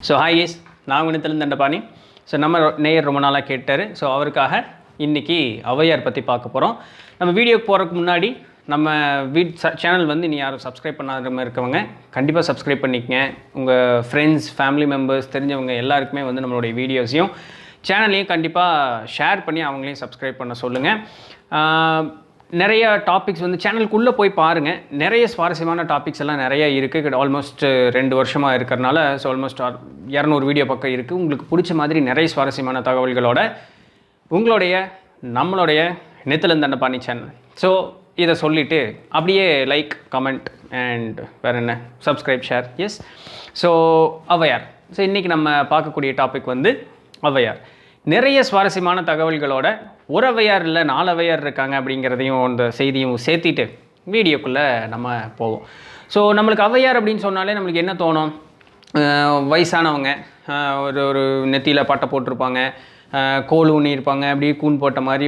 So hi guys, நான் உங்கள் Dandapani. So நம்ம நேயர் ரொம்ப நாளாக கேட்டார். ஸோ அவருக்காக இன்றைக்கி ஔவையார் பற்றி பார்க்க போகிறோம். நம்ம வீடியோக்கு போகிறதுக்கு முன்னாடி நம்ம சேனல் வந்து இனி யாரும் சப்ஸ்கிரைப் பண்ணாத இருக்கவங்க கண்டிப்பாக சப்ஸ்கிரைப் பண்ணிக்கங்க. உங்கள் ஃப்ரெண்ட்ஸ், ஃபேமிலி மெம்பர்ஸ், தெரிஞ்சவங்க எல்லாருக்குமே வந்து நம்மளுடைய வீடியோஸையும் சேனலையும் கண்டிப்பாக ஷேர் பண்ணி அவங்களையும் சப்ஸ்கிரைப் பண்ண சொல்லுங்கள். நிறைய டாபிக்ஸ் வந்து சேனலுக்குள்ளே போய் பாருங்கள். நிறைய சுவாரஸ்யமான டாபிக்ஸ் எல்லாம் நிறைய இருக்குது. ஆல்மோஸ்ட் 2 வருஷமாக இருக்கிறனால ஸோ ஆல்மோஸ்ட் 200 வீடியோ பக்கம் இருக்குது. உங்களுக்கு பிடிச்ச மாதிரி நிறைய சுவாரஸ்யமான தகவல்களோட உங்களுடைய நம்மளுடைய தண்டபாணி சேனல். ஸோ இதை சொல்லிவிட்டு அப்படியே லைக், கமெண்ட் அண்ட் வேறு என்ன, subscribe, share. Yes. So Avvaiyar. So இன்றைக்கி நம்ம பார்க்கக்கூடிய டாபிக் வந்து ஔவையார். நிறைய சுவாரஸ்யமான தகவல்களோட ஒரு ஔவையார் இல்லை 4 ஔவையார் இருக்காங்க அப்படிங்கிறதையும் அந்த செய்தியும் சேர்த்திட்டு வீடியோக்குள்ளே நம்ம போவோம். ஸோ நம்மளுக்கு ஔவையார் அப்படின்னு சொன்னாலே நம்மளுக்கு என்ன தோணும்? வயசானவங்க, ஒரு நெத்தியில் பட்டை போட்டிருப்பாங்க, கோல் ஊனி இருப்பாங்க, அப்படியே கூன் போட்ட மாதிரி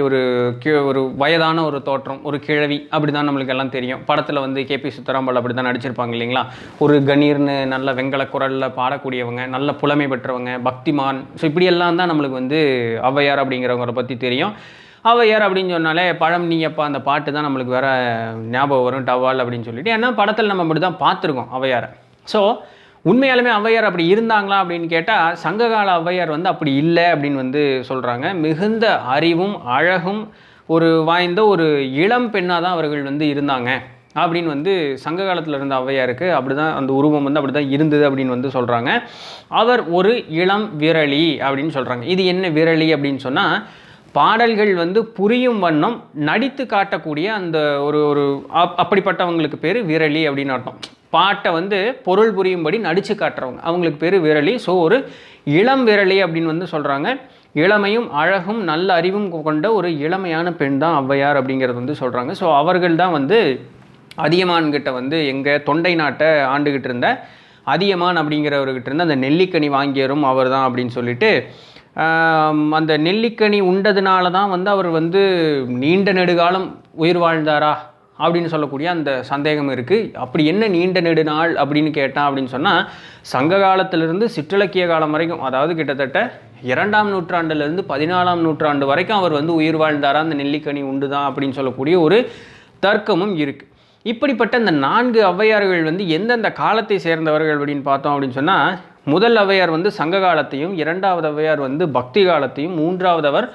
ஒரு வயதான ஒரு தோற்றம், ஒரு கிழவி, அப்படி தான் நம்மளுக்கு எல்லாம் தெரியும். படத்தில் வந்து கேபி சுந்தராம்பாள் அப்படி தான் நடிச்சிருப்பாங்க இல்லைங்களா? ஒரு கணீர்னு நல்ல வெங்கல குரலில் பாடக்கூடியவங்க, நல்ல புலமை பெற்றவங்க, பக்திமான். ஸோ இப்படியெல்லாம் தான் நம்மளுக்கு வந்து ஔவையார் அப்படிங்கிறவங்களை பற்றி தெரியும். ஔவையார் அப்படின்னு சொன்னாலே பழம் நீயப்பா அந்த பாட்டு தான் நம்மளுக்கு வேறு ஞாபகம் வரும், டவால் அப்படின்னு சொல்லிட்டு. ஏன்னா படத்தில் நம்ம அப்படி தான் பார்த்துருக்கோம் ஔவையாரை. ஸோ உண்மையாலுமே ஔவையார் அப்படி இருந்தாங்களா அப்படின்னு கேட்டால் சங்ககால ஔவையார் வந்து அப்படி இல்லை அப்படின்னு வந்து சொல்கிறாங்க. மிகுந்த அறிவும் அழகும் வாய்ந்த ஒரு இளம் பெண்ணாக தான் அவர்கள் வந்து இருந்தாங்க அப்படின்னு வந்து சங்க காலத்தில் இருந்த ஔவையாருக்கு அப்படி தான் அந்த உருவம் வந்து அப்படி தான் இருந்தது அப்படின்னு வந்து சொல்கிறாங்க. அவர் ஒரு இளம் விரலி அப்படின்னு சொல்கிறாங்க. இது என்ன விரலி அப்படின்னு சொன்னால், பாடல்கள் வந்து புரியும் வண்ணம் நடித்து காட்டக்கூடிய அந்த ஒரு அப்படிப்பட்டவங்களுக்கு பேர் விரலி அப்படின்னு அர்த்தம். பாட்டை வந்து பொருள் புரியும்படி நடித்து காட்டுறவங்க, அவங்களுக்கு பேர் விரலி. ஸோ ஒரு இளம் விரலி அப்படின்னு வந்து சொல்கிறாங்க. இளமையும் அழகும் நல்ல அறிவும் கொண்ட ஒரு இளமையான பெண் தான் ஔவையார் அப்படிங்கிறது வந்து சொல்கிறாங்க. ஸோ அவர்கள் தான் வந்து அதியமான்கிட்ட வந்து எங்கள் தொண்டை நாட்டை ஆண்டுகிட்டு இருந்த அதியமான் அப்படிங்கிறவர்கிட்ட இருந்து அந்த நெல்லிக்கனி வாங்கியரும் அவர் தான் அப்படின்னு சொல்லிட்டு, அந்த நெல்லிக்கனி உண்டதுனால தான் வந்து அவர் வந்து நீண்ட நெடுகாலம் உயிர் வாழ்ந்தாரா அப்படின்னு சொல்லக்கூடிய அந்த சந்தேகம் இருக்குது. அப்படி என்ன நீண்ட நெடுநாள் அப்படின்னு கேட்டான் அப்படின்னு சொன்னால், சங்க காலத்திலிருந்து சிற்றிலக்கிய காலம் வரைக்கும், அதாவது கிட்டத்தட்ட 2ஆம் நூற்றாண்டுலேருந்து 14ஆம் நூற்றாண்டு வரைக்கும் அவர் வந்து உயிர் வாழ்ந்தாரா, அந்த நெல்லிக்கனி உண்டு தான் அப்படின்னு சொல்லக்கூடிய ஒரு தர்க்கமும் இருக்குது. இப்படிப்பட்ட இந்த 4 ஔவையார்கள் வந்து எந்தெந்த காலத்தை சேர்ந்தவர்கள் அப்படின்னு பார்த்தோம் அப்படின்னு சொன்னால், முதல் ஔவையார் வந்து சங்க காலத்தையும், 2வது ஔவையார் வந்து பக்தி காலத்தையும், 3வது அவர்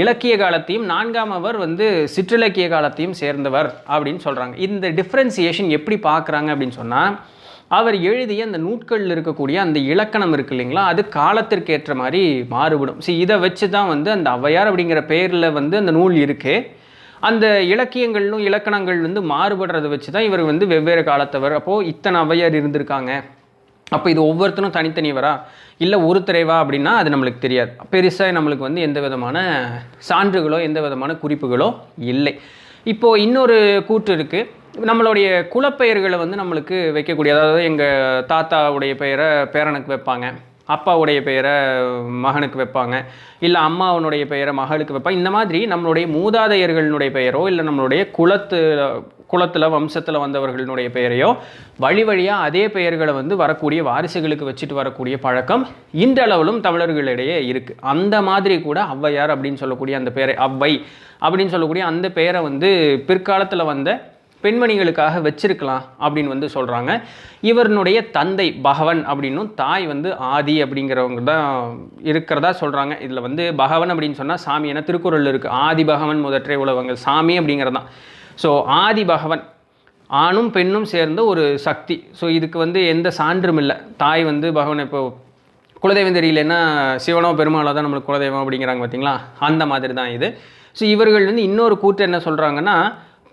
இலக்கிய காலத்தையும், 4ஆம் அவர் வந்து சிற்றிலக்கிய காலத்தையும் சேர்ந்தவர் அப்படின்னு சொல்கிறாங்க. இந்த டிஃப்ரென்சியேஷன் எப்படி பார்க்குறாங்க அப்படின்னு சொன்னால், அவர் எழுதிய அந்த நூட்களில் இருக்கக்கூடிய அந்த இலக்கணம் இருக்குது இல்லைங்களா, அது காலத்திற்கு ஏற்ற மாதிரி மாறுபடும். இதை வச்சு தான் வந்து அந்த ஔவையார் அப்படிங்கிற பேரில் வந்து அந்த நூல் இருக்குது. அந்த இலக்கியங்களும் இலக்கணங்கள் வந்து மாறுபடுறதை வச்சு தான் இவர் வந்து வெவ்வேறு காலத்தவர். அப்போது இத்தனை ஔவையார் இருந்திருக்காங்க, அப்போ இது ஒவ்வொருத்தரும் தனித்தனிவரா இல்லை ஒருத்தரைவா அப்படின்னா அது நம்மளுக்கு தெரியாது. பெருசாக நம்மளுக்கு வந்து எந்த விதமான சான்றுகளோ எந்த விதமான குறிப்புகளோ இல்லை. இப்போது இன்னொரு கூற்று இருக்குது. நம்மளுடைய குலப்பெயர்களை வந்து நம்மளுக்கு வைக்கக்கூடிய, அதாவது எங்கள் தாத்தாவுடைய பெயரை பேரனுக்கு வைப்பாங்க, அப்பாவுடைய பெயரை மகனுக்கு வைப்பாங்க, இல்லை அம்மாவனுடைய பெயரை மகளுக்கு வைப்பாங்க. இந்த மாதிரி நம்மளுடைய மூதாதையர்களுடைய பெயரோ இல்லை நம்மளுடைய குலத்தில் வம்சத்தில் வந்தவர்களுடைய பெயரையோ வழி வழியாக அதே பெயர்களை வந்து வரக்கூடிய வாரிசுகளுக்கு வச்சுட்டு வரக்கூடிய பழக்கம் இன்றளவிலும் தமிழர்களிடையே இருக்குது. அந்த மாதிரி கூட ஔவையார் அப்படின்னு சொல்லக்கூடிய அந்த பெயரை, ஔவை அப்படின்னு சொல்லக்கூடிய அந்த பெயரை வந்து பிற்காலத்தில் வந்த பெண்மணிகளுக்காக வச்சிருக்கலாம் அப்படின்னு வந்து சொல்கிறாங்க. இவருடைய தந்தை பகவன் அப்படின்னும் தாய் வந்து ஆதி அப்படிங்கிறவங்க தான் இருக்கிறதா சொல்கிறாங்க. இதில் வந்து பகவன் அப்படின்னு சொன்னால் சாமி, என திருக்குறள் இருக்குது, ஆதி பகவன் முதற்றே உலகங்கள், சாமி அப்படிங்கிறது தான். ஸோ ஆதி பகவன் ஆணும் பெண்ணும் சேர்ந்த ஒரு சக்தி. ஸோ இதுக்கு வந்து எந்த சான்றும் இல்லை. தாய் வந்து பகவன், இப்போ குலதெய்வம் தெரியலன்னா சிவனோ பெருமாளோ தான் நம்மளுக்கு குலதெய்வம் அப்படிங்கிறாங்க பார்த்தீங்களா, அந்த மாதிரி தான் இது. ஸோ இவர்கள் வந்து இன்னொரு கூற்று என்ன சொல்கிறாங்கன்னா,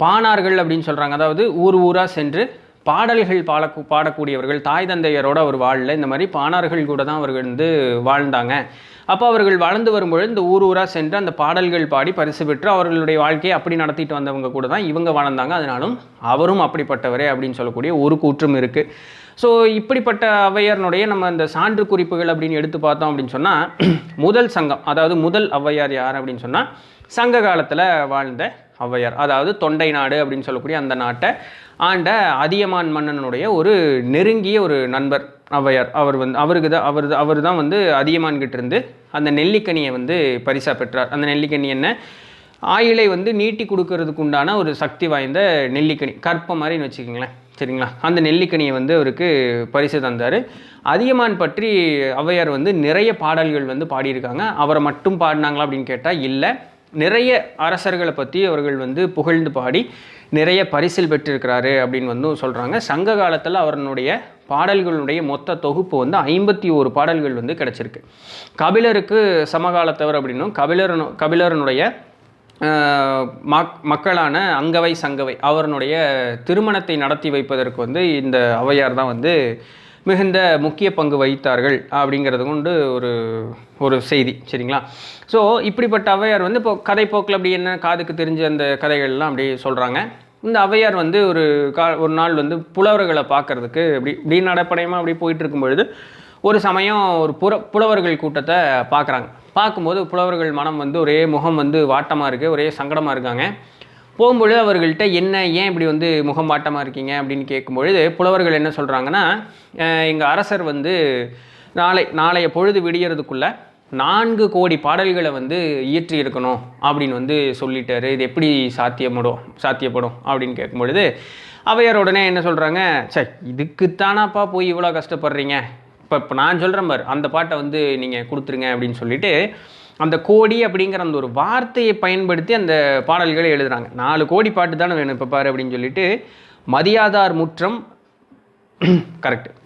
பாணார்கள் அப்படின்னு சொல்கிறாங்க. அதாவது ஊராக சென்று பாடல்கள் பாடக்கூடியவர்கள். தாய் தந்தையரோட அவர் வாழல, இந்த மாதிரி பாணார்கள் கூட தான் அவர்கள் வந்து வாழ்ந்தாங்க. அப்போ அவர்கள் வளர்ந்து வரும்பொழுது இந்த ஊராக சென்று அந்த பாடல்கள் பாடி பரிசு பெற்று அவர்களுடைய வாழ்க்கையை அப்படி நடத்திட்டு வந்தவங்க கூட தான் இவங்க வாழ்ந்தாங்க. அதனாலும் அவரும் அப்படிப்பட்டவரே அப்படின்னு சொல்லக்கூடிய ஒரு கூற்றும் இருக்குது. ஸோ இப்படிப்பட்ட ஔவையாருடைய நம்ம அந்த சான்று குறிப்புகள் அப்படின்னு எடுத்து பார்த்தோம் அப்படின்னு சொன்னால், முதல் சங்கம், அதாவது முதல் ஔவையார் யார் அப்படின்னு சொன்னால், சங்க காலத்தில் வாழ்ந்த ஔவையார், அதாவது தொண்டை நாடு அப்படின்னு சொல்லக்கூடிய அந்த நாட்டை ஆண்ட அதியமான் மன்னனுடைய ஒரு நெருங்கிய ஒரு நண்பர் ஔவையார். அவர் தான் வந்து அதியமான்கிட்ட இருந்து அந்த நெல்லிக்கனியை வந்து பரிசாக பெற்றார். அந்த நெல்லிக்கனி என்ன, ஆயுளை வந்து நீட்டி கொடுக்கறதுக்கு உண்டான ஒரு சக்தி வாய்ந்த நெல்லிக்கனி, கற்ப மாதிரின்னு வச்சுக்கோங்களேன், சரிங்களா. அந்த நெல்லிக்கனியை வந்து அவருக்கு பரிசு தந்தார். அதியமான் பற்றி ஔவையார் வந்து நிறைய பாடல்கள் வந்து பாடியிருக்காங்க. அவரை மட்டும் பாடினாங்களா அப்படின்னு கேட்டால் இல்லை, நிறைய அரசர்களை பற்றி அவர்கள் வந்து புகழ்ந்து பாடி நிறைய பரிசில் பெற்றிருக்கிறாரு அப்படின்னு வந்து சொல்கிறாங்க. சங்க காலத்தில் அவருடைய பாடல்களுடைய மொத்த தொகுப்பு வந்து 51 பாடல்கள் வந்து கிடச்சிருக்கு. கபிலருக்கு சமகாலத்தவர் அப்படின்னும் கபிலரனுடைய மக்களான அங்கவை சங்கவை அவருடைய திருமணத்தை நடத்தி வைப்பதற்கு வந்து இந்த ஔவையார் தான் வந்து மிகுந்த முக்கிய பங்கு வகித்தார்கள் அப்படிங்கிறது கொண்டு ஒரு செய்தி, சரிங்களா. ஸோ இப்படிப்பட்ட ஔவையார் வந்து இப்போ கதை போக்கில் அப்படி என்ன காதுக்கு தெரிஞ்ச அந்த கதைகள்லாம் அப்படி சொல்கிறாங்க. இந்த ஔவையார் வந்து ஒரு நாள் வந்து புலவர்களை பார்க்குறதுக்கு இப்படி நடைப்படையமாக அப்படி போயிட்டு இருக்கும் பொழுது ஒரு சமயம் ஒரு புலவர்கள் கூட்டத்தை பார்க்கும்போது புலவர்கள் மனம் வந்து ஒரே முகம் வந்து வாட்டமாக இருக்குது, ஒரே சங்கடமாக இருக்காங்க. போகும்பொழுது அவர்கள்ட்ட ஏன் இப்படி வந்து முகம் வாட்டமாக இருக்கீங்க அப்படின்னு கேட்கும்பொழுது புலவர்கள் என்ன சொல்கிறாங்கன்னா, எங்கள் அரசர் வந்து நாளைய பொழுது விடியறதுக்குள்ளே 4 கோடி பாடல்களை வந்து இயற்றி இருக்கணும் அப்படின்னு வந்து சொல்லிட்டாரு. இது எப்படி சாத்தியப்படும் அப்படின்னு கேட்கும்பொழுது ஔவையார் உடனே என்ன சொல்கிறாங்க, சரி இதுக்குத்தானாப்பா போய் இவ்வளோ கஷ்டப்படுறீங்க, இப்போ நான் சொல்கிறேன் பாரு, அந்த பாட்டை வந்து நீங்கள் கொடுத்துருங்க அப்படின்னு சொல்லிட்டு அந்த கோடி அப்படிங்கிற அந்த ஒரு வார்த்தையை பயன்படுத்தி அந்த பாடல்களை எழுதுகிறாங்க. 4 கோடி பாட்டு தானே வேணும் இப்போ பாரு அப்படின்னு சொல்லிட்டு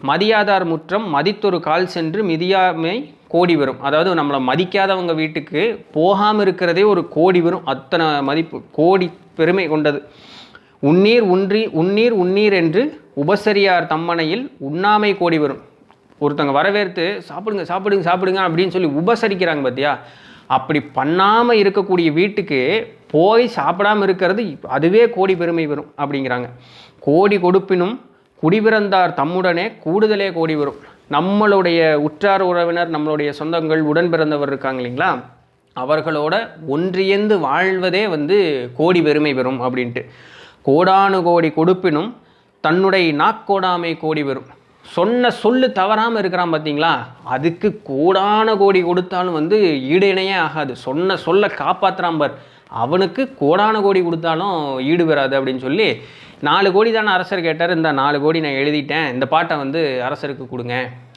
மதியாதார் முற்றம் மதித்தொரு கால் சென்று மிதியாமை கோடி வரும். அதாவது நம்மளை மதிக்காதவங்க வீட்டுக்கு போகாமல் இருக்கிறதே ஒரு கோடி வரும், அத்தனை மதிப்பு, கோடி பெருமை கொண்டது. உன்னீர் என்று உபசரியார் தம்மனையில் உண்ணாமை கோடி வரும். ஒருத்தங்க வரவேற்று சாப்பிடுங்க அப்படின்னு சொல்லி உபசரிக்கிறாங்க பார்த்தியா, அப்படி பண்ணாமல் இருக்கக்கூடிய வீட்டுக்கு போய் சாப்பிடாமல் இருக்கிறது அதுவே கோடி பெருமை வரும் அப்படிங்கிறாங்க. கோடி கொடுப்பினும் குடிபிறந்தார் தம்முடனே கூடுதலே கோடி வரும். நம்மளுடைய உற்றார் உறவினர், நம்மளுடைய சொந்தங்கள், உடன் பிறந்தவர் இருக்காங்க இல்லைங்களா, அவர்களோட ஒன்றியந்து வாழ்வதே வந்து கோடி பெருமை பெறும் அப்படின்ட்டு. கோடானு கோடி கொடுப்பினும் தன்னுடைய நாக்கோடாமை கோடி வரும். சொல்லு தவறாமல் இருக்கிறான் பார்த்தீங்களா, அதுக்கு கோடான கோடி கொடுத்தாலும் வந்து ஈடு இணையே ஆகாது. சொல்ல காப்பாற்றுறான் பார், அவனுக்கு கோடான கோடி கொடுத்தாலும் ஈடு பெறாது அப்படின்னு சொல்லி 4 கோடி தானே அரசர் கேட்டார், இந்த 4 கோடி நான் எழுதிட்டேன், இந்த பாட்டை வந்து அரசருக்கு கொடுங்க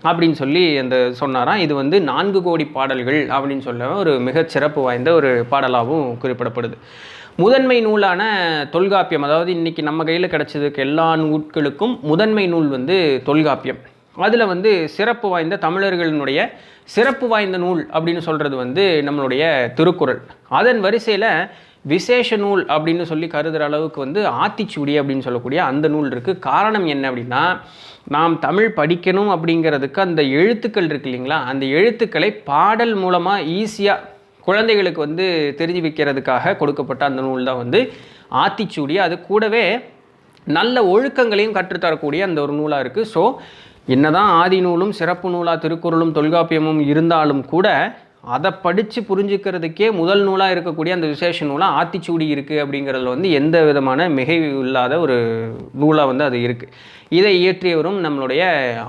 அப்படின்னு சொல்லி அந்த சொன்னாராம். இது வந்து 4 கோடி பாடல்கள் அப்படின்னு சொல்ல ஒரு மிகச் சிறப்பு வாய்ந்த ஒரு பாடலாகவும் குறிப்பிடப்படுது. முதன்மை நூலான தொல்காப்பியம், அதாவது இன்றைக்கி நம்ம கையில் கிடச்சதுக்கு எல்லா நூல்களுக்கும் முதன்மை நூல் வந்து தொல்காப்பியம். அதில் வந்து சிறப்பு வாய்ந்த தமிழர்களினுடைய சிறப்பு வாய்ந்த நூல் அப்படின்னு சொல்கிறது வந்து நம்மளுடைய திருக்குறள். அதன் வரிசையில் விசேஷ நூல் அப்படின்னு சொல்லி கருதுகிற அளவுக்கு வந்து ஆத்திச்சூடி அப்படின்னு சொல்லக்கூடிய அந்த நூல் இருக்குது. காரணம் என்ன அப்படின்னா, நாம் தமிழ் படிக்கணும் அப்படிங்கிறதுக்கு அந்த எழுத்துக்கள் இருக்கு இல்லைங்களா, அந்த எழுத்துக்களை பாடல் மூலமாக ஈஸியாக குழந்தைகளுக்கு வந்து தெரிஞ்சு வைக்கிறதுக்காக கொடுக்கப்பட்ட அந்த நூல் தான் வந்து ஆத்திச்சூடி. அது கூடவே நல்ல ஒழுக்கங்களையும் கற்றுத்தரக்கூடிய அந்த ஒரு நூலாக இருக்குது. ஸோ என்னதான் ஆதி நூலும் சிறப்பு நூலாக திருக்குறளும் தொல்காப்பியமும் இருந்தாலும் கூட அதை படித்து புரிஞ்சுக்கிறதுக்கே முதல் நூலாக இருக்கக்கூடிய அந்த விசேஷ நூலாக ஆத்திச்சூடி இருக்குது அப்படிங்கிறதுல வந்து எந்த விதமான மிகை இல்லாத ஒரு நூலாக வந்து அது இருக்குது. இதை இயற்றியவரும் நம்மளுடைய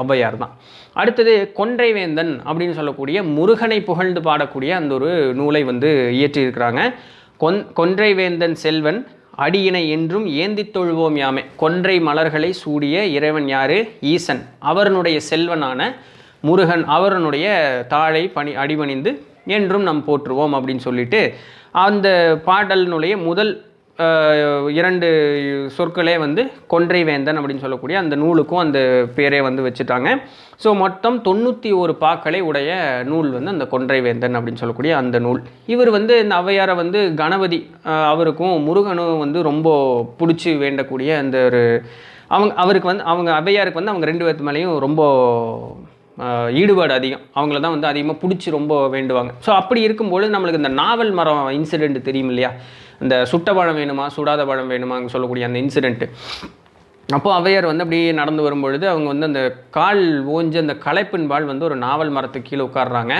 ஔவையார் தான். அடுத்தது கொன்றைவேந்தன் அப்படின்னு சொல்லக்கூடிய முருகனை புகழ்ந்து பாடக்கூடிய அந்த ஒரு நூலை வந்து இயற்றியிருக்கிறாங்க. கொன்றைவேந்தன் செல்வன் அடியினை என்றும் ஏந்தி தொழுவோம் யாமே. கொன்றை மலர்களை சூடிய இறைவன் யாரு? ஈசன். அவருடைய செல்வனான முருகன் அவருடைய தாழை அடிபணிந்து என்றும் நாம் போற்றுவோம் அப்படின்னு சொல்லிட்டு அந்த பாடலினுடைய முதல் 2 சொற்களே வந்து கொன்றைவேந்தன் அப்படின்னு சொல்லக்கூடிய அந்த நூலுக்கும் அந்த பேரே வந்து வச்சுட்டாங்க. ஸோ மொத்தம் 91 பாக்களை உடைய நூல் வந்து அந்த கொன்றைவேந்தன் அப்படின்னு சொல்லக்கூடிய அந்த நூல். இவர் வந்து இந்த ஔவையாரை வந்து கணபதி அவருக்கும் முருகனும் வந்து ரொம்ப பிடிச்சி வேண்டக்கூடிய அந்த ஒரு அவருக்கு வந்து ஔவையாருக்கு வந்து அவங்க 2 பேர்த்து மேலேயும் ரொம்ப ஈடுபாடு அதிகம், அவங்கள தான் வந்து அதிகமாக பிடிச்சி ரொம்ப வேண்டுவாங்க. ஸோ அப்படி இருக்கும்பொழுது நம்மளுக்கு இந்த நாவல் மரம் இன்சிடெண்ட் தெரியும் இல்லையா, இந்த சுட்ட பழம் வேணுமா சுடாத பழம் வேணுமா அங்கே சொல்லக்கூடிய அந்த இன்சிடெண்ட்டு. அப்போது ஔவையார் வந்து அப்படியே நடந்து வரும்பொழுது அவங்க வந்து அந்த கால் ஓஞ்சு அந்த களைப்பின்பால் வந்து ஒரு நாவல் மரத்துக்கு கீழே உட்காடுறாங்க.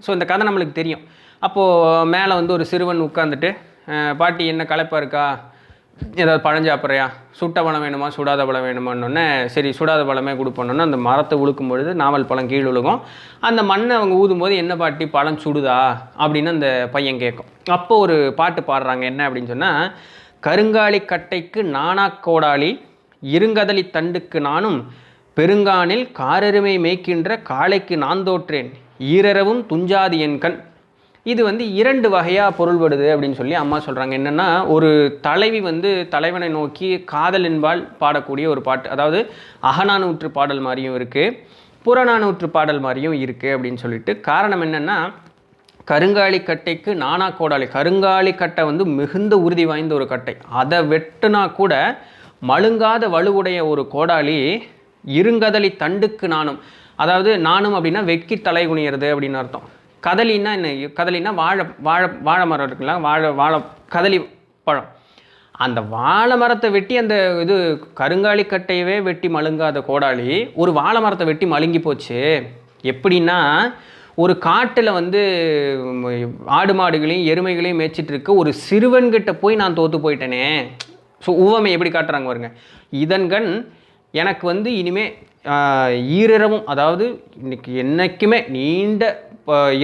ஸோ இந்த கதை நம்மளுக்கு தெரியும். அப்போது மேலே வந்து ஒரு சிறுவன் உட்காந்துட்டு, பாட்டி என்ன களைப்பாக இருக்கா, ஏதாவது பழம் சாப்பிட்றியா, சுட்ட பழம் வேணுமா சுடாத பழம் வேணுமான்னொன்னே சரி சுடாத பழமே கொடுப்போன்னொன்னே அந்த மரத்தை உழுக்கும் பொழுது நாவல் பழம் கீழ் விழுகும். அந்த மண்ணை அவங்க ஊதும்போது என்ன பாட்டி பழம் சுடுதா அப்படின்னு அந்த பையன் கேட்கும். அப்போ ஒரு பாட்டு பாடுறாங்க, என்ன அப்படின்னு சொன்னால், கருங்காலி கட்டைக்கு நானா கோடாளி இருங்கதலி தண்டுக்கு நானும் பெருங்கானில் காரெருமை மேய்க்கின்ற காளைக்கு நான் தோற்றேன் ஈரரவும் துஞ்சாதி என் கண். இது வந்து 2 வகையாக பொருள்படுது அப்படின்னு சொல்லி அம்மா சொல்கிறாங்க. என்னென்னா, ஒரு தலைவி வந்து தலைவனை நோக்கி காதல் என்பால் பாடக்கூடிய ஒரு பாட்டு, அதாவது அகநானூற்று பாடல் மாதிரியும் இருக்குது, புறநானூற்று பாடல் மாதிரியும் இருக்குது அப்படின்னு சொல்லிட்டு. காரணம் என்னென்னா, கருங்காலி கட்டைக்கு நானா கோடாளி, கருங்காலி கட்டை வந்து மிகுந்த உறுதி வாய்ந்த ஒரு கட்டை, அதை வெட்டுனா கூட மழுங்காத வலுவுடைய ஒரு கோடாளி இருங்கதலி தண்டுக்கு நானும், அதாவது நானும் அப்படின்னா வெக்கி தலை குனிகிறது அப்படின்னு அர்த்தம். கதலின்னா என்ன, கதலின்னா வாழை மரம் இருக்குல்ல, வாழை கதலி பழம், அந்த வாழை மரத்தை வெட்டி அந்த இது கருங்காலி கட்டையவே வெட்டி மழுங்காத கோடாளி ஒரு வாழை மரத்தை வெட்டி மழுங்கி போச்சு. எப்படின்னா, ஒரு காட்டில் வந்து ஆடு மாடுகளையும் எருமைகளையும் மேய்ச்சிட்டு இருக்க ஒரு சிறுவன்கிட்ட போய் நான் தோற்று போயிட்டேனே. ஸோ உவமை எப்படி காட்டுறாங்க பாருங்க. இதன்கண் எனக்கு வந்து இனிமே ஈரிரவும், அதாவது இன்னைக்கு என்றைக்குமே நீண்ட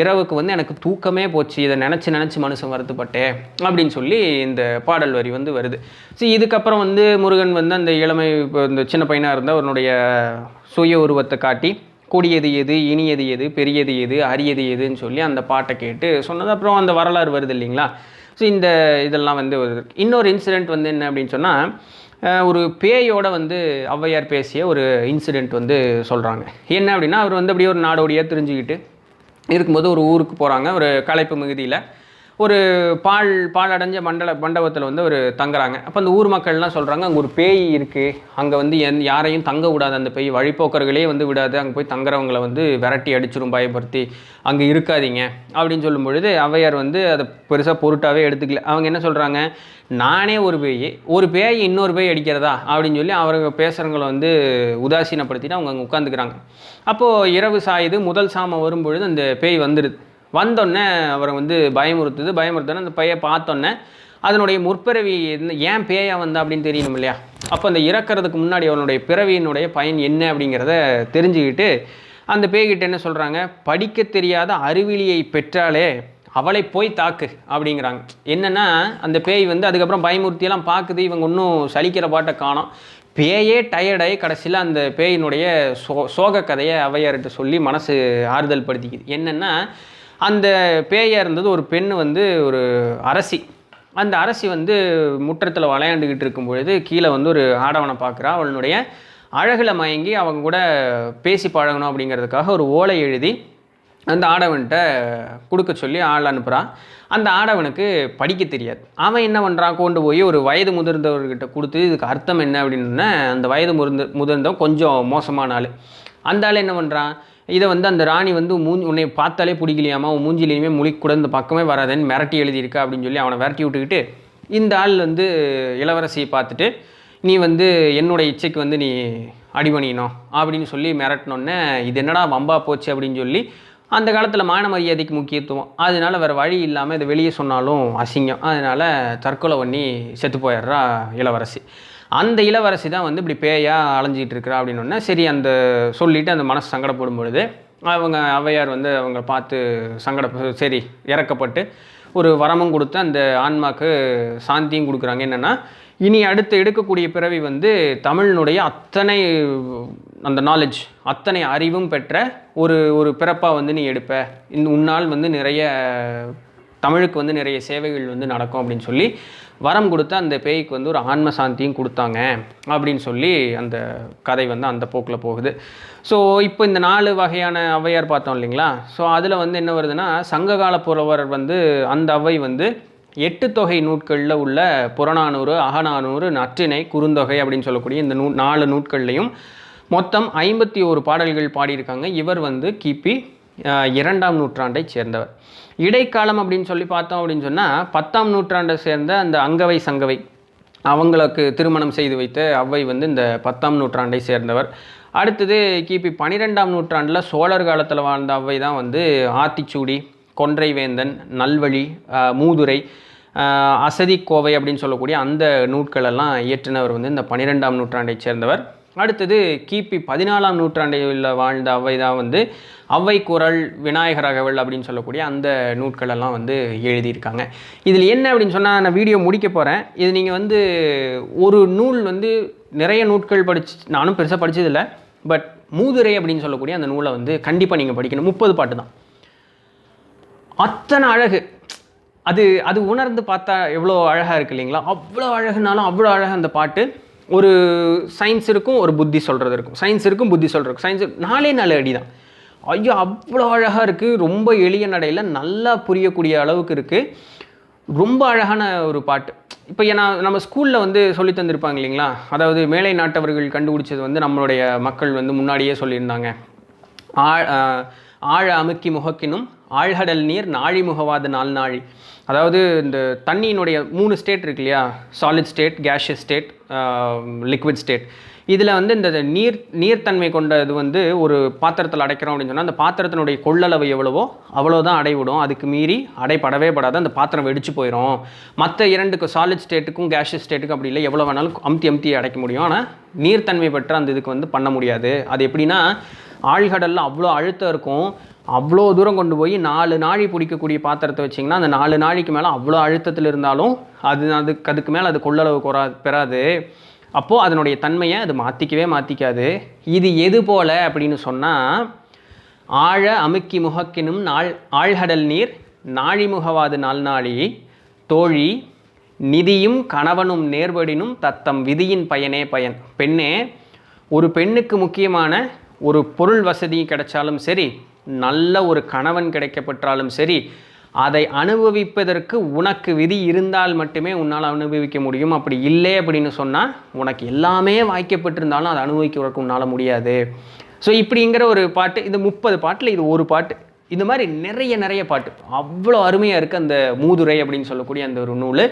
இரவுக்கு வந்து எனக்கு தூக்கமே போச்சு, இதை நினச்சி மனுஷன் வருத்தப்பட்டேன் அப்படின்னு சொல்லி இந்த பாடல் வரி வந்து வருது. சரி, இதுக்கப்புறம் வந்து முருகன் வந்து அந்த இளமை, இப்போ இந்த சின்ன பையனாக இருந்தால் அவனுடைய சுய உருவத்தை காட்டி கொடியது எது, இனியது எது, பெரியது எது, அரியது எதுன்னு சொல்லி அந்த பாட்டை கேட்டு சொன்னது. அப்புறம் அந்த வரலாறு வருது இல்லைங்களா. ஸோ இந்த இதெல்லாம் வந்து வருது. இன்னொரு இன்சிடெண்ட் வந்து என்ன அப்படின்னு சொன்னால், ஒரு பேயோட வந்து ஔவையார் பேசிய ஒரு இன்சிடெண்ட் வந்து சொல்கிறாங்க. என்ன அப்படின்னா, அவர் வந்து அப்படியே ஒரு நாடோடியாக தெரிஞ்சுக்கிட்டு இருக்கும்போது ஒரு ஊருக்கு போகிறாங்க. ஒரு களைப்பு மிகுதியில் ஒரு பால் அடைஞ்ச மண்டபத்தில் வந்து ஒரு தங்குறாங்க. அப்போ அந்த ஊர் மக்கள்லாம் சொல்கிறாங்க, அங்கே ஒரு பேய் இருக்குது, அங்கே வந்து யாரையும் தங்க விடாது, அந்த பேய் வழிபோக்கர்களே வந்து விடாது, அங்கே போய் தங்குறவங்களை வந்து விரட்டி அடிச்சிடும், பயப்படுத்தி, அங்கே இருக்காதீங்க அப்படின்னு சொல்லும் பொழுது ஔவையார் வந்து அதை பெருசாக பொருட்டாகவே எடுத்துக்கல. அவங்க என்ன சொல்கிறாங்க, நானே ஒரு பேய் இன்னொரு பேய் அடிக்கிறதா அப்படின்னு சொல்லி அவங்க பேசுகிறவங்களை வந்து உதாசீனப்படுத்திட்டு அவங்க அங்கே உட்காந்துக்கிறாங்க. அப்போது இரவு சாயுது, முதல் சாமம் வரும்பொழுது அந்த பேய் வந்துடுது. வந்தோடனே அவரை வந்து பயமுறுத்துன்னு அந்த பையை பார்த்தோன்னே அதனுடைய முற்பிறவி ஏன் பேயா வந்தா அப்படின்னு தெரியணும் இல்லையா. அப்போ அந்த இறக்கிறதுக்கு முன்னாடி அவனுடைய பிறவியினுடைய பயன் என்ன அப்படிங்கிறத தெரிஞ்சுக்கிட்டு அந்த பேய்கிட்ட என்ன சொல்கிறாங்க, படிக்க தெரியாத அறிவிலியை பெற்றாலே அவளை போய் தாக்கு அப்படிங்கிறாங்க. என்னென்னா, அந்த பேய் வந்து அதுக்கப்புறம் பயமுறுத்தியெல்லாம் பார்க்குது, இவங்க இன்னும் சலிக்கிற பாட்டை காணோம். பேயே டயர்டாகி கடைசியில் அந்த பேயினுடைய சோக கதையை ஔவையார்கிட்ட சொல்லி மனசு ஆறுதல் படுத்திக்குது. என்னென்னா, அந்த பேயாக இருந்தது ஒரு பெண் வந்து ஒரு அரசி. அந்த அரசி வந்து முற்றத்தில் விளையாண்டுக்கிட்டு இருக்கும் பொழுது கீழே வந்து ஒரு ஆடவனை பார்க்குறா. அவளுடைய அழகில் மயங்கி அவங்க கூட பேசி பழகணும் அப்படிங்கிறதுக்காக ஒரு ஓலை எழுதி அந்த ஆடவன்கிட்ட கொடுக்க சொல்லி ஆள் அனுப்புகிறான். அந்த ஆடவனுக்கு படிக்க தெரியாது. அவன் என்ன பண்ணுறான், கொண்டு போய் ஒரு வயது முதிர்ந்தவர்கிட்ட கொடுத்து இதுக்கு அர்த்தம் என்ன அப்படின்னு. அந்த வயது முதிர்ந்தவன் கொஞ்சம் மோசமான ஆள். அந்த ஆள் என்ன பண்ணுறான், இதை வந்து அந்த ராணி வந்து உன்னை பார்த்தாலே பிடிக்கலையாமா, உன் மூஞ்சிலையுமே முழிக்கூட இந்த பக்கமே வராதுன்னு மிரட்டி எழுதியிருக்கா அப்படின்னு சொல்லி அவனை விரட்டி விட்டுக்கிட்டு, இந்த ஆள் வந்து இளவரசியை பார்த்துட்டு நீ வந்து என்னோட இச்சைக்கு வந்து நீ அடிபணியணும் அப்படின்னு சொல்லி மிரட்டினோன்னே, இது என்னடா வம்பா போச்சு அப்படின்னு சொல்லி அந்த காலத்தில் மான மரியாதைக்கு முக்கியத்துவம், அதனால வேறு வழி இல்லாமல் இதை வெளியே சொன்னாலும் அசிங்கம், அதனால் தற்கொலை பண்ணி செத்து போயிடுறா இளவரசி. அந்த இளவரசி தான் வந்து இப்படி பேயாக அலைஞ்சிக்கிட்டு இருக்கிறா அப்படின்னோடனே சரி அந்த சொல்லிவிட்டு அந்த மனசு சங்கடப்படும் பொழுது அவங்க ஔவையார் வந்து அவங்க பார்த்து சரி இறக்கப்பட்டு ஒரு வரமும் கொடுத்து அந்த ஆன்மாக்கு சாந்தியும் கொடுக்குறாங்க. என்னென்னா, இனி அடுத்து எடுக்கக்கூடிய பிறவி வந்து தமிழினுடைய அத்தனை அந்த நாலேஜ், அத்தனை அறிவும் பெற்ற ஒரு பிறப்பாக வந்து நீ எடுப்ப, உன்னால் வந்து நிறைய தமிழுக்கு வந்து நிறைய சேவைகள் வந்து நடக்கும் அப்படின்னு சொல்லி வரம் கொடுத்து அந்த பேய்க்கு வந்து ஒரு ஆன்ம சாந்தியும் கொடுத்தாங்க அப்படின்னு சொல்லி அந்த கதை வந்து அந்த போக்கில் போகுது. ஸோ இப்போ இந்த 4 வகையான ஔவையார் பார்த்தோம் இல்லைங்களா. ஸோ அதில் வந்து என்ன வருதுன்னா, சங்ககால புலவர் வந்து அந்த ஔவை வந்து 8 தொகை நூட்களில் உள்ள புறநானூறு, அகநானூறு, நற்றிணை, குறுந்தொகை அப்படின்னு சொல்லக்கூடிய இந்த 4 நூட்கள்லையும் மொத்தம் 51 பாடல்கள் பாடியிருக்காங்க. இவர் வந்து கிபி 2ஆம் நூற்றாண்டை சேர்ந்தவர். இடைக்காலம் அப்படின்னு சொல்லி பார்த்தோம் அப்படின்னு சொன்னால் 10ஆம் நூற்றாண்டை சேர்ந்த அந்த அங்கவை சங்கவை அவங்களுக்கு திருமணம் செய்து வைத்த ஔவை வந்து இந்த 10ஆம் நூற்றாண்டை சேர்ந்தவர். அடுத்தது கிபி 12ஆம் நூற்றாண்டில் சோழர் காலத்தில் வாழ்ந்த ஔவை தான் வந்து ஆத்திச்சூடி, கொன்றை வேந்தன், நல்வழி, மூதுரை, அசதி கோவை அப்படின்னு சொல்லக்கூடிய அந்த நூட்களெல்லாம் இயற்றினவர் வந்து இந்த 12ஆம் நூற்றாண்டை சேர்ந்தவர். அடுத்தது கிபி 14ஆம் நூற்றாண்டில் வாழ்ந்த அவ்வை தான் வந்து அவ்வை குறள், விநாயகர் அகவல் அப்படின்னு சொல்லக்கூடிய அந்த நூட்களெல்லாம் வந்து எழுதியிருக்காங்க. இதில் என்ன அப்படின்னு சொன்னால், நான் வீடியோ முடிக்க போகிறேன். இது நீங்கள் வந்து ஒரு நூல் வந்து நிறைய நூட்கள் நானும் பெருசாக படித்ததில்லை, பட் மூதுரை அப்படின்னு சொல்லக்கூடிய அந்த நூலை வந்து கண்டிப்பாக நீங்கள் படிக்கணும். 30 பாட்டு தான், அத்தனை அழகு. அது உணர்ந்து பார்த்தா எவ்வளோ அழகாக இருக்குது இல்லைங்களா? அவ்வளோ அழகுனாலும் அவ்வளோ அழகாக அந்த பாட்டு. ஒரு சயின்ஸ் இருக்கும், ஒரு புத்தி சொல்கிறது இருக்கும். சயின்ஸ் இருக்கும், புத்தி சொல்கிறது இருக்கும். சயின்ஸ் 4 அடி தான். ஐயோ, அவ்வளோ அழகாக இருக்குது. ரொம்ப எளிய நடையில் நல்லா புரியக்கூடிய அளவுக்கு இருக்குது. ரொம்ப அழகான ஒரு பாட்டு. இப்போ நம்ம ஸ்கூலில் வந்து சொல்லி தந்திருப்பாங்க இல்லைங்களா? அதாவது மேலை நாட்டவர்கள் கண்டுபிடிச்சது வந்து நம்மளுடைய மக்கள் வந்து முன்னாடியே சொல்லியிருந்தாங்க. ஆழ அமுக்கி முகக்கினும் ஆழ்கடல் நீர் நாழி முகவாத நாழி. அதாவது இந்த தண்ணியினுடைய 3 ஸ்டேட் இருக்கு இல்லையா? Solid state, gaseous state, liquid state. இதில் வந்து இந்த நீர்த்தன்மை கொண்டது வந்து ஒரு பாத்திரத்தில் அடைக்கிறோம் அப்படின்னு சொன்னால், அந்த பாத்திரத்தினுடைய கொள்ளளவு எவ்வளவோ அவ்வளோதான் அடைவிடும். அதுக்கு மீறி அடைப்படவே படாது. அந்த பாத்திரம் வெடிச்சு போயிடும். மற்ற 2க்கும், சாலிட் ஸ்டேட்டுக்கும் கேஷியஸ் ஸ்டேட்டுக்கும் அப்படி இல்லை, எவ்வளோ வேணாலும் அமுத்தி அடைக்க முடியும். ஆனால் நீர்த்தன்மை பெற்ற அந்த இதுக்கு வந்து பண்ண முடியாது. அது எப்படின்னா, ஆழ்கடலில் அவ்வளோ அழுத்தம் இருக்கும். அவ்வளோ தூரம் கொண்டு போய் 4 நாழி பிடிக்கக்கூடிய பாத்திரத்தை வச்சிங்கன்னா, அந்த 4 நாழிக்கு மேலே அவ்வளோ அழுத்தத்தில் இருந்தாலும் அதுக்கு மேலே அது கொள்ளளவு பெறாது. அப்போது அதனுடைய தன்மையை அது மாற்றிக்காது. இது எது போல் அப்படின்னு சொன்னால், ஆழ அமுக்கி முகக்கினும் ஆழ்கடல் நீர் நாழி முகவாது நாழி தோழி நிதியும் கணவனும் நேர்வடினும் தத்தம் விதியின் பயனே பயன். பெண்ணே, ஒரு பெண்ணுக்கு முக்கியமான ஒரு பொருள் வசதி கிடைச்சாலும் சரி, நல்ல ஒரு கணவன் கிடைக்கப்பெற்றாலும் சரி, அதை அனுபவிப்பதற்கு உனக்கு விதி இருந்தால் மட்டுமே உன்னால் அனுபவிக்க முடியும். அப்படி இல்லை அப்படின்னு சொன்னால், உனக்கு எல்லாமே வாய்க்கப்பட்டிருந்தாலும் அதை அனுபவிக்கிறதுக்கு உன்னால் முடியாது. ஸோ இப்படிங்கிற ஒரு பாட்டு. இந்த 30 பாட்டில் இது ஒரு பாட்டு. இந்த மாதிரி நிறைய பாட்டு அவ்வளோ அருமையாக இருக்குது அந்த மூதுரை அப்படின்னு சொல்லக்கூடிய அந்த ஒரு நூல்.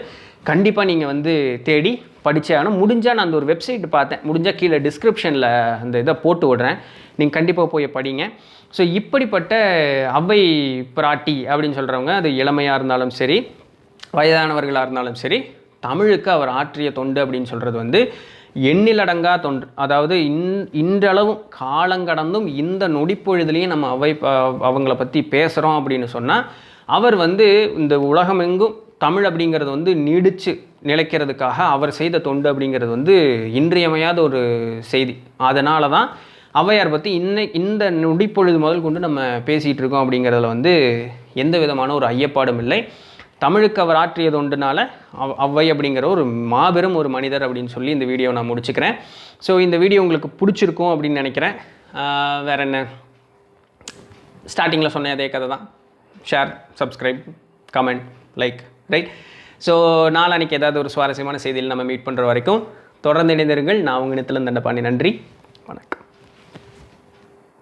கண்டிப்பாக நீங்கள் வந்து தேடி படித்தே ஆனால் முடிஞ்சால், நான் அந்த ஒரு வெப்சைட் பார்த்தேன், முடிஞ்சால் கீழே டிஸ்கிரிப்ஷனில் அந்த இதை போட்டு விடுறேன், நீங்கள் கண்டிப்பாக போய் படிங்க. ஸோ இப்படிப்பட்ட அவ்வை பிராட்டி அப்படின்னு சொல்கிறவங்க, அது இளமையாக இருந்தாலும் சரி, வயதானவர்களாக இருந்தாலும் சரி, தமிழுக்கு அவர் ஆற்றிய தொண்டு அப்படின்னு சொல்கிறது வந்து எண்ணிலடங்கா தொண்டு. அதாவது இன்றளவும் காலங்கடந்தும் இந்த நொடிப்பொழுதுலேயும் நம்ம அவங்கள பற்றி பேசுகிறோம் அப்படின்னு சொன்னால், அவர் வந்து இந்த உலகமெங்கும் தமிழ் அப்படிங்கிறது வந்து நீடித்து நிலைக்கிறதுக்காக அவர் செய்த தொண்டு அப்படிங்கிறது வந்து இன்றியமையாத ஒரு செய்தி. அதனால தான் ஔவையார் பற்றி இந்த நொடிப்பொழுது முதல் கொண்டு நம்ம பேசிகிட்டு இருக்கோம் அப்படிங்கிறதுல வந்து எந்த விதமான ஒரு ஐயப்பாடும் இல்லை. தமிழுக்கு அவர் ஆற்றியது ஒன்றுனால ஔவை அப்படிங்கிற ஒரு மாபெரும் ஒரு மனிதர் அப்படின்னு சொல்லி இந்த வீடியோ நான் முடிச்சுக்கிறேன். ஸோ இந்த வீடியோ உங்களுக்கு பிடிச்சிருக்கும் அப்படின்னு நினைக்கிறேன். வேறு என்ன, ஸ்டார்டிங்கில் சொன்ன அதே கதை தான். Share, subscribe, comment, like, right? So நாளைக்கு ஏதாவது ஒரு சுவாரஸ்யமான செய்தியில் நம்ம மீட் பண்ணுற வரைக்கும் தொடர்ந்து இணைந்திருங்கள். நான் உங்கள் நிலத்தில் தண்டபாணி. நன்றி, வணக்கம்.